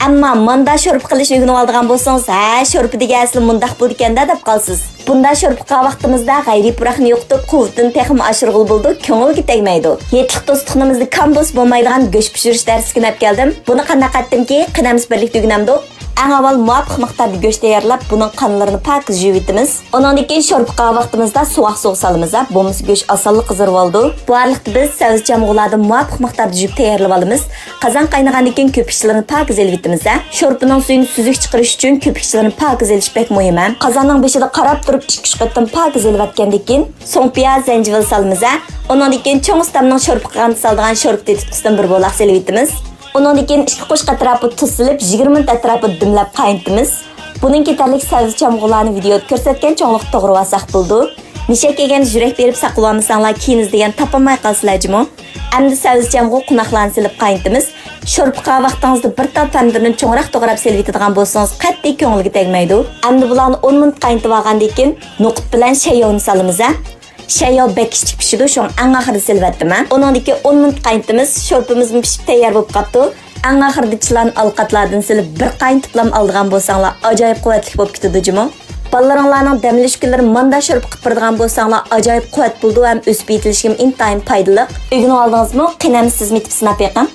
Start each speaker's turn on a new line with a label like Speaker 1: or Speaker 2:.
Speaker 1: Ammo manda sho'rp qilishni o'rganib oladigan bo'lsangiz, ha, sho'rpi degan asli mundaq bo'ldi ekanda deb qolsiz. Bunda sho'rp qilgan vaqtimizda g'ayriy puraqni yo'qitib, quvvatini texmi oshirg'il bo'ldi, ko'ngilga tegmaydi. Yetliq do'stliqimizda kambos bo'lmaydigan go'sht pishirish darsiga olib keldim. Buni qanday qatdimki, qinamiz birlikda o'rganamdi. Eng avval muvofiq miqdorda go'sht tayyorlab, buning qonlarini pok yuvib etamiz. Undan keyin sho'rp qilgan vaqtimizda suv solamiz. Bo'lmasa go'sht osonlik qizarib oldi. Bu oraliqda biz savuz jamg'ularni muvofiq miqdorda yuvib tayyorlab olamiz. Qozon qaynagandan keyin ko'pikchilarni pok elib etamiz. Sho'rpining suyini suzuk chiqarish uchun ko'pikchilarni pok elish bek muhim. Qozonning beshida qarab turib 2-3 qatam pok elib atgandan keyin so'ng piyoz, zanjivil solamiz. Undan keyin cho'ng ustamning sho'rp qilgan soldigan sho'rp tetkiqdan bir bo'laq elib etamiz. Undan keyin 2 qo'shq atrofini tuz silib 20 minut atrofini dimlab qaynatamiz. Buning ketarlik savuz chamg'ularni videoda ko'rsatgan cho'nglik to'g'ri vasoq bo'ldi. Nishak kelgan yurak berib saqlab olmasanlar keyin degan topolmay qolsizlarmi? Endi savuz chamg'u qunoqlarni silib qaynatamiz. Sho'rp qilgan vaqtingizda bir top tandirni cho'ngroq to'g'rab silib etadigan bo'lsangiz qat'iy ko'ngilga tegmaydi. Endi bularni 10 minut qaynatib olgandan keyin noqut bilan shayovni solamiz. Shayob bekishlik pishidi, şu an oxirida silvatdim. Undan keyin 10 minut qaynatamiz. Sho'rpimiz pishib tayyor bo'lib qopti. Eng oxirida chilan alqatlardan silib bir qaynatiblam olgan bo'lsanglar, ajoyib quvvatli bo'lib ketadi jimo. Balalarning damlash kunlari manda sho'rp qilib birdigan bo'lsanglar, ajoyib quvvat bo'ldi ham o'sib yetilishim intayin foydali. O'rganib oldingizmi? Qinamsiz mitib sinab yiqim.